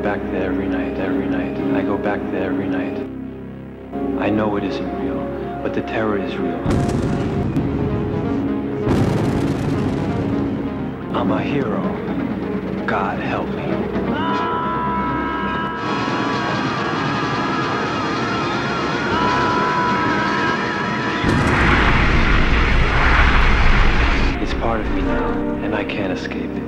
back there every night, every night. I go back there every night. I know it isn't real, but the terror is real. I'm a hero. God help me. It's part of me now, and I can't escape it.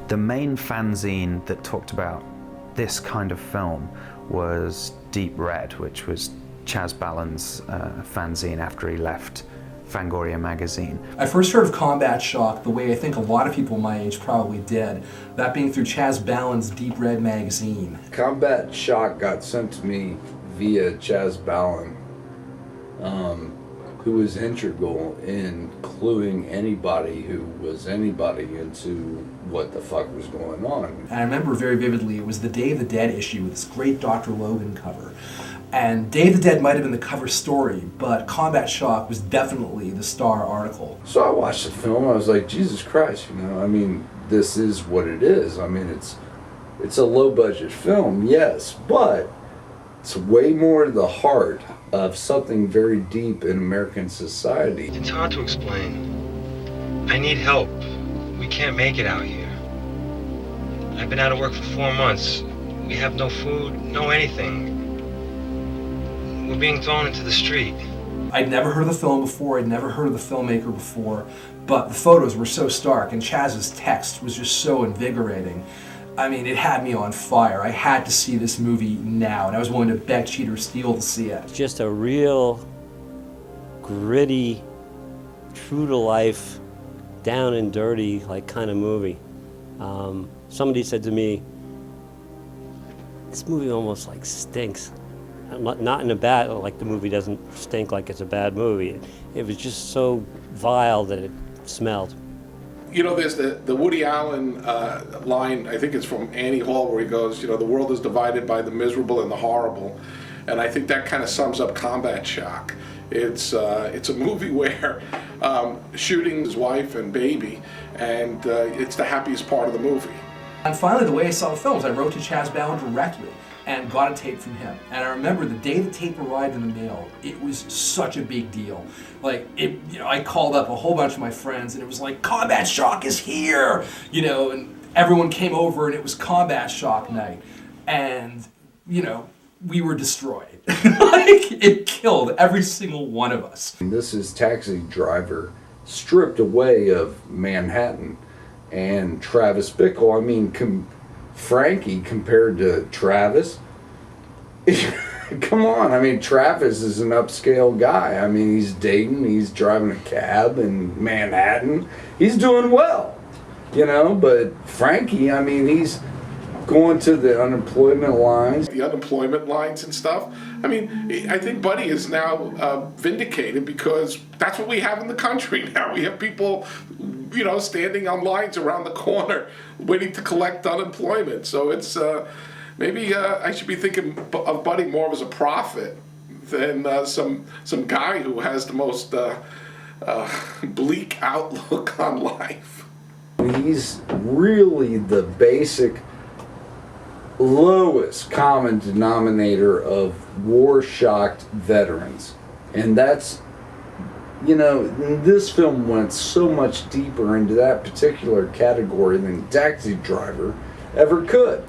The main fanzine that talked about this kind of film was Deep Red, which was Chaz Ballin's fanzine after he left Fangoria magazine. I first heard of Combat Shock the way I think a lot of people my age probably did, that being through Chaz Ballin's Deep Red magazine. Combat Shock got sent to me via Chaz Ballin, who was integral in cluing anybody who was anybody into what the fuck was going on. And I remember very vividly, it was the Day of the Dead issue with this great Dr. Logan cover. And Day of the Dead might have been the cover story, but Combat Shock was definitely the star article. So I watched the film, I was like, Jesus Christ, I mean, this is what it is. I mean, it's a low-budget film, yes, but it's way more to the heart of something very deep in American society. It's hard to explain. I need help. We can't make it out here. I've been out of work for 4 months. We have no food, no anything. We're being thrown into the street. I'd never heard of the film before, I'd never heard of the filmmaker before, but the photos were so stark and Chaz's text was just so invigorating. I mean, it had me on fire. I had to see this movie now, and I was willing to beg Cheater Steele to see it. Just a real gritty, true-to-life, down and dirty like kind of movie. Somebody said to me, this movie almost like stinks. Not in a bad, like the movie doesn't stink like it's a bad movie. It was just so vile that it smelled. You know, there's the Woody Allen line, I think it's from Annie Hall, where he goes, the world is divided by the miserable and the horrible. And I think that kind of sums up Combat Shock. It's a movie where shooting his wife and baby, and it's the happiest part of the movie. And finally, the way I saw the film was I wrote to Chaz Ballin directly and got a tape from him. And I remember the day the tape arrived in the mail, it was such a big deal. Like, I called up a whole bunch of my friends and it was like, Combat Shock is here! And everyone came over and it was Combat Shock night. And, we were destroyed. It killed every single one of us. This is Taxi Driver stripped away of Manhattan and Travis Bickle. I mean, Frankie compared to Travis. Come on, I mean, Travis is an upscale guy. I mean, he's dating, he's driving a cab in Manhattan. He's doing well, but Frankie, I mean, he's going to the unemployment lines. The unemployment lines and stuff. I mean, I think Buddy is now vindicated because that's what we have in the country now. We have people, standing on lines around the corner waiting to collect unemployment. So it's maybe I should be thinking of Buddy more as a prophet than some guy who has the most bleak outlook on life. He's really the basic lowest common denominator of war-shocked veterans. And that's, this film went so much deeper into that particular category than Taxi Driver ever could.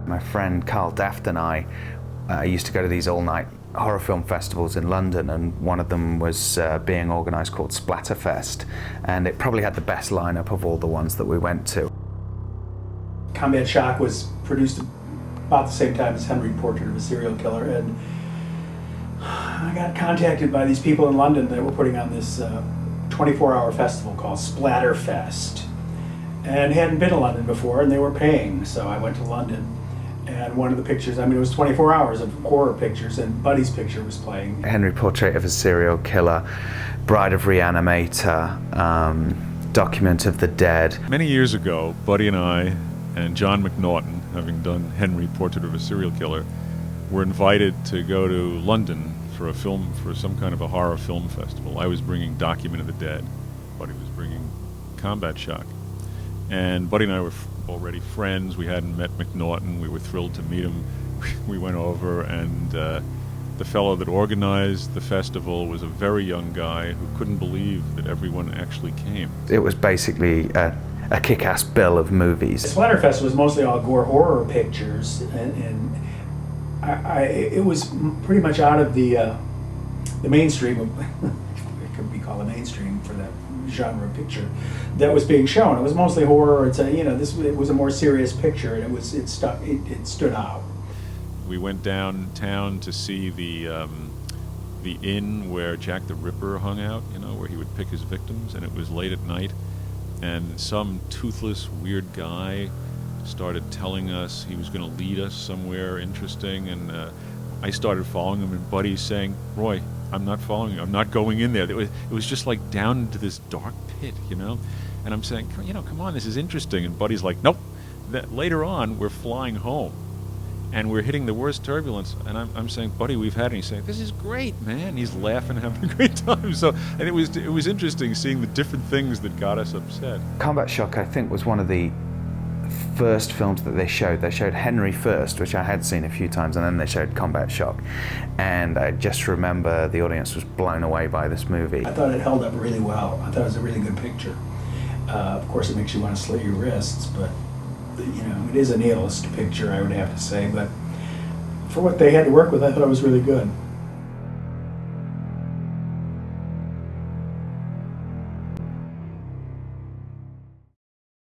My friend Carl Daft and I used to go to these all-night horror film festivals in London, and one of them was being organised called Splatterfest, and it probably had the best lineup of all the ones that we went to. Combat Shock was produced about the same time as Henry Portrait of a Serial Killer, and I got contacted by these people in London that were putting on this 24-hour festival called Splatterfest, and hadn't been to London before, and they were paying, so I went to London. And one of the pictures, it was 24 hours of horror pictures, and Buddy's picture was playing. Henry Portrait of a Serial Killer, Bride of Reanimator, Document of the Dead. Many years ago, Buddy and I and John McNaughton, having done Henry, Portrait of a Serial Killer, were invited to go to London for some kind of a horror film festival. I was bringing Document of the Dead. Buddy was bringing Combat Shock. And Buddy and I were already friends. We hadn't met McNaughton. We were thrilled to meet him. We went over, and the fellow that organized the festival was a very young guy who couldn't believe that everyone actually came. It was basically a kick-ass bill of movies. Splatterfest was mostly all gore horror pictures, and it was pretty much out of the mainstream of it could be called a mainstream for that genre of picture that was being shown. It was mostly horror. It was a more serious picture, and it stood out. We went downtown to see the inn where Jack the Ripper hung out, where he would pick his victims, and it was late at night, and some toothless, weird guy started telling us he was going to lead us somewhere interesting, and I started following him, and Buddy's saying, "Roy, I'm not following you. I'm not going in there." It was just like down into this dark pit, and I'm saying, come on, this is interesting, and Buddy's like, "Nope." Later on, we're flying home, and we're hitting the worst turbulence, and I'm saying, "Buddy, we've had it." And he's saying, "This is great, man." He's laughing, having a great time. So, and it was interesting seeing the different things that got us upset. Combat Shock, I think, was one of the first films that they showed. They showed Henry first, which I had seen a few times, and then they showed Combat Shock. And I just remember the audience was blown away by this movie. I thought it held up really well. I thought it was a really good picture. Of course, it makes you want to slit your wrists, but it is a nihilist picture, I would have to say. But for what they had to work with, I thought it was really good.